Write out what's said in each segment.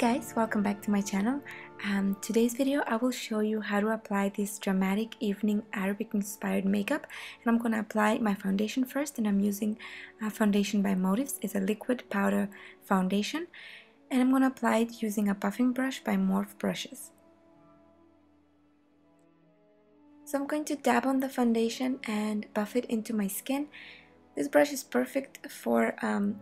guys, welcome back to my channel. Today's video I will show you how to apply this dramatic evening Arabic inspired makeup, and I'm going to apply my foundation first, and I'm using foundation by Motives. It's a liquid powder foundation, and I'm going to apply it using a buffing brush by Morph Brushes. So I'm going to dab on the foundation and buff it into my skin. This brush is perfect for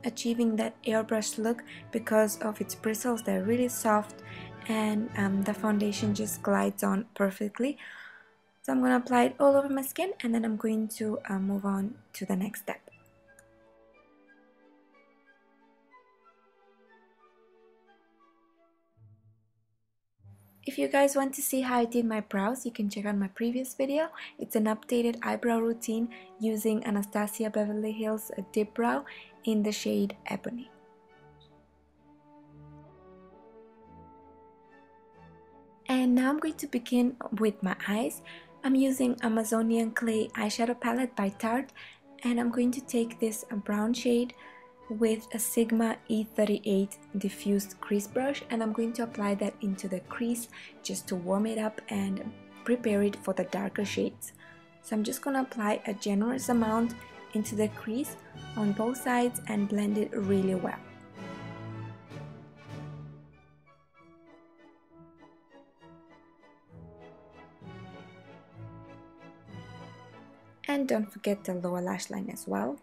achieving that airbrush look because of its bristles. They're really soft, and the foundation just glides on perfectly. So I'm going to apply it all over my skin, and then I'm going to move on to the next step. If you guys want to see how I did my brows, you can check out my previous video. It's an updated eyebrow routine using Anastasia Beverly Hills Dip Brow in the shade Ebony. And now I'm going to begin with my eyes. I'm using Amazonian Clay eyeshadow palette by Tarte, and I'm going to take this brown shade with a Sigma E38 diffused crease brush, and I'm going to apply that into the crease just to warm it up and prepare it for the darker shades. So I'm just going to apply a generous amount into the crease on both sides and blend it really well. And don't forget the lower lash line as well.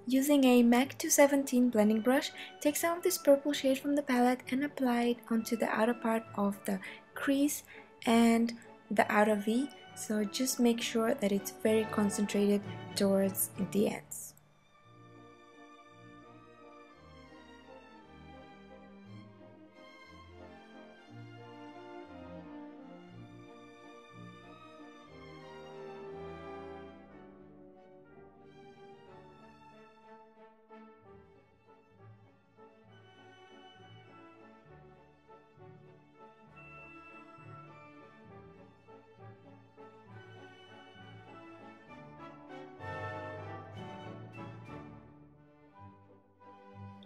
Using a MAC 217 blending brush, take some of this purple shade from the palette and apply it onto the outer part of the crease and the outer V. So just make sure that it's very concentrated towards the ends.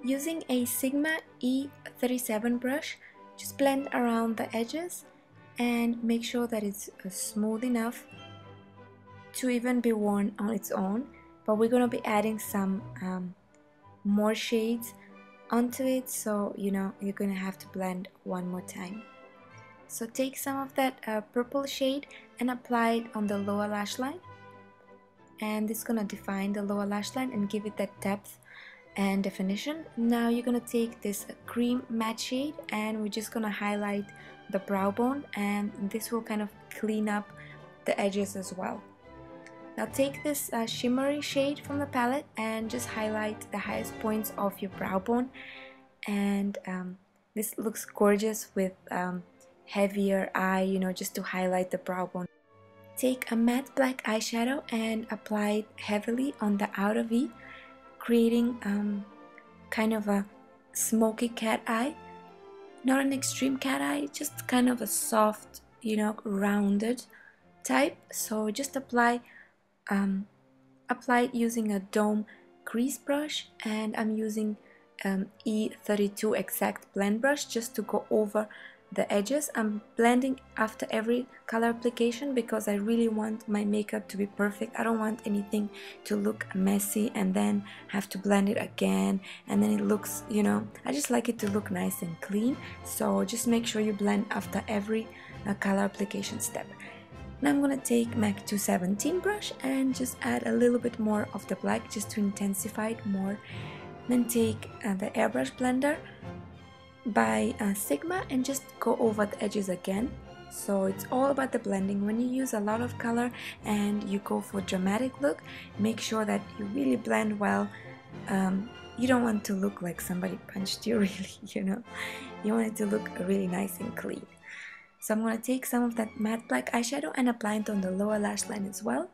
Using a Sigma E37 brush, just blend around the edges and make sure that it's smooth enough to even be worn on its own, but we're going to be adding some more shades onto it, so you're going to have to blend one more time. So take some of that purple shade and apply it on the lower lash line, and it's going to define the lower lash line and give it that depth and definition. Now you're gonna take this cream matte shade and we're just gonna highlight the brow bone, and this will kind of clean up the edges as well. Now take this shimmery shade from the palette and just highlight the highest points of your brow bone, and this looks gorgeous with heavier eye, just to highlight the brow bone. Take a matte black eyeshadow and apply it heavily on the outer V, creating kind of a smoky cat eye. Not an extreme cat eye, just kind of a soft, rounded type. So just apply it using a dome crease brush, and I'm using E32 exact blend brush just to go over the edges. I'm blending after every color application because I really want my makeup to be perfect. I don't want anything to look messy and then have to blend it again, and then it looks, I just like it to look nice and clean. So just make sure you blend after every color application step. Now I'm gonna take MAC 217 brush and just add a little bit more of the black just to intensify it more. Then take the airbrush blender by Sigma and just go over the edges again. So it's all about the blending. When you use a lot of color and you go for a dramatic look, make sure that you really blend well. You don't want to look like somebody punched you, really, you want it to look really nice and clean. So I'm going to take some of that matte black eyeshadow and apply it on the lower lash line as well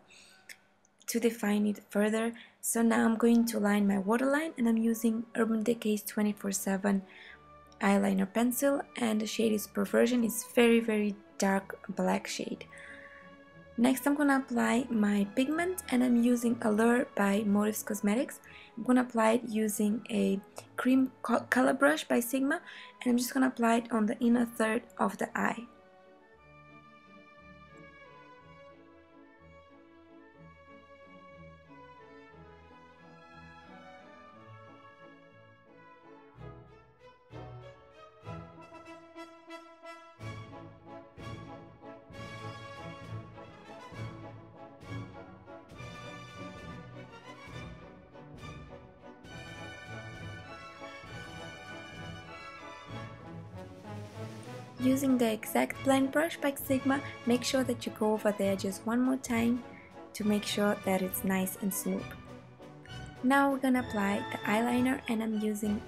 to define it further. So now I'm going to line my waterline, and I'm using Urban Decay's 24/7 eyeliner pencil, and the shade is Perversion. It's very dark black shade. Next I'm gonna apply my pigment, and I'm using Allure by Motives Cosmetics. I'm gonna apply it using a cream color brush by Sigma, and I'm just gonna apply it on the inner third of the eye. Using the exact blend brush by Sigma, make sure that you go over the edges one more time to make sure that it's nice and smooth. Now we're gonna apply the eyeliner, and I'm using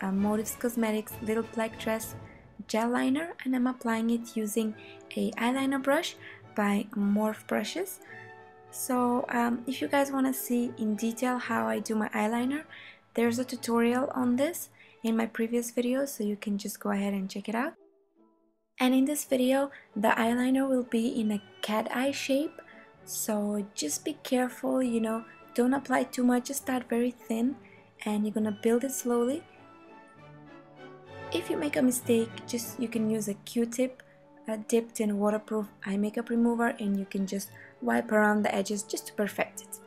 Motives Cosmetics Little Black Dress Gel Liner, and I'm applying it using a eyeliner brush by Morph Brushes. So if you guys want to see in detail how I do my eyeliner, there's a tutorial on this in my previous video, so you can just go ahead and check it out. And in this video, the eyeliner will be in a cat eye shape, so just be careful, you know, don't apply too much, just start very thin, and you're gonna build it slowly. If you make a mistake, you can use a Q-tip dipped in waterproof eye makeup remover, and you can just wipe around the edges just to perfect it.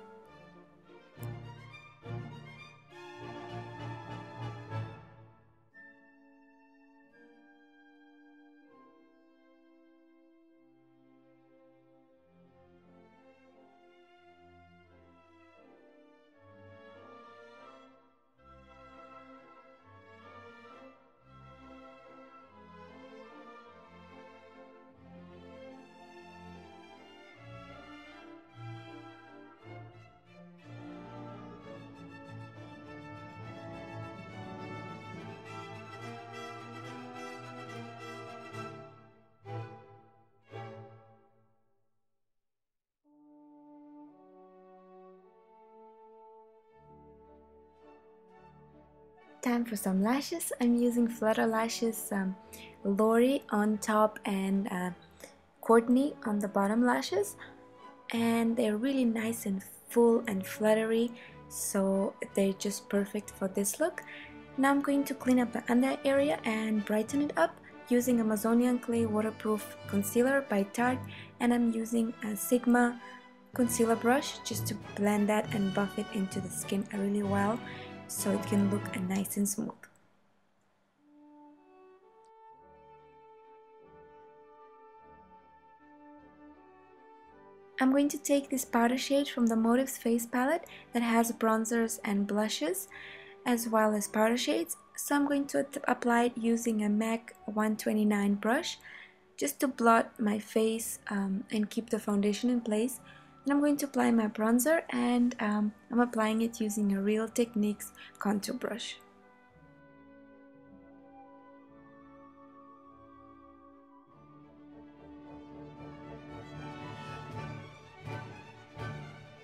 Time for some lashes. I'm using Flutter Lashes Lori on top and Courtney on the bottom lashes, and they're really nice and full and fluttery, so they're just perfect for this look. Now I'm going to clean up the under area and brighten it up using Amazonian Clay Waterproof Concealer by Tarte, and I'm using a Sigma concealer brush just to blend that and buff it into the skin really well, so it can look nice and smooth. I'm going to take this powder shade from the Motives Face Palette that has bronzers and blushes as well as powder shades. So I'm going to apply it using a MAC 129 brush just to blot my face and keep the foundation in place. And I'm going to apply my bronzer, and I'm applying it using a Real Techniques contour brush.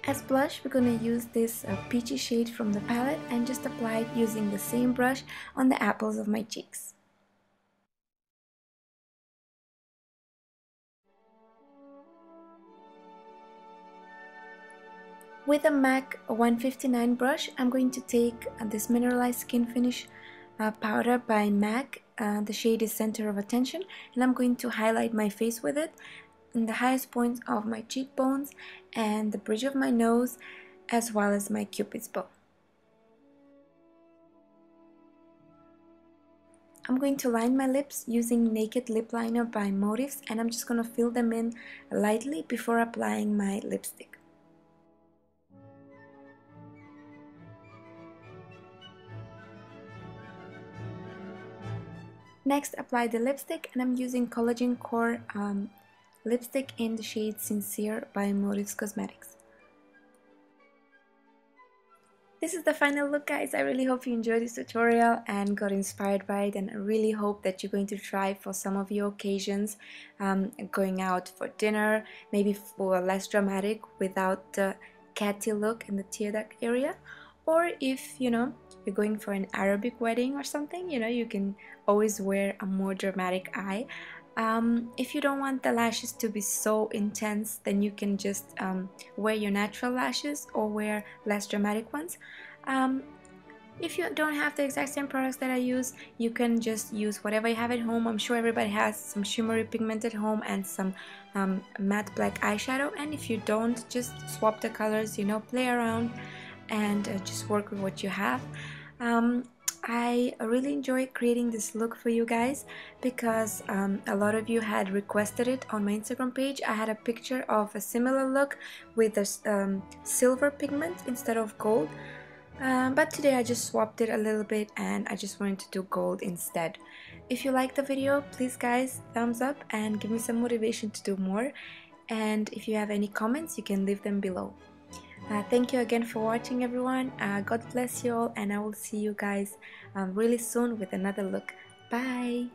As blush, we're going to use this peachy shade from the palette and just apply it using the same brush on the apples of my cheeks. With a MAC 159 brush, I'm going to take this Mineralize Skin Finish powder by MAC. The shade is Center of Attention, and I'm going to highlight my face with it in the highest points of my cheekbones and the bridge of my nose, as well as my cupid's bow. I'm going to line my lips using Naked Lip Liner by Motives, and I'm just going to fill them in lightly before applying my lipstick. Next, apply the lipstick, and I'm using Collagen Core lipstick in the shade Sincere by Motives Cosmetics. This is the final look, guys. I really hope you enjoyed this tutorial and got inspired by it, and I really hope that you're going to try for some of your occasions, going out for dinner, maybe for less dramatic without the catty look in the tear duct area. Or if you know you're going for an Arabic wedding or something, you know, you can always wear a more dramatic eye. If you don't want the lashes to be so intense, then you can just wear your natural lashes or wear less dramatic ones. If you don't have the exact same products that I use, you can just use whatever you have at home. I'm sure everybody has some shimmery pigment at home and some matte black eyeshadow, and if you don't, just swap the colors, you know, play around and just work with what you have. I really enjoy creating this look for you guys because a lot of you had requested it on my Instagram page. I had a picture of a similar look with a silver pigment instead of gold. But today I just swapped it a little bit and I just wanted to do gold instead. If you like the video, please guys, thumbs up and give me some motivation to do more. And if you have any comments, you can leave them below. Thank you again for watching, everyone. God bless you all, and I will see you guys really soon with another look. Bye!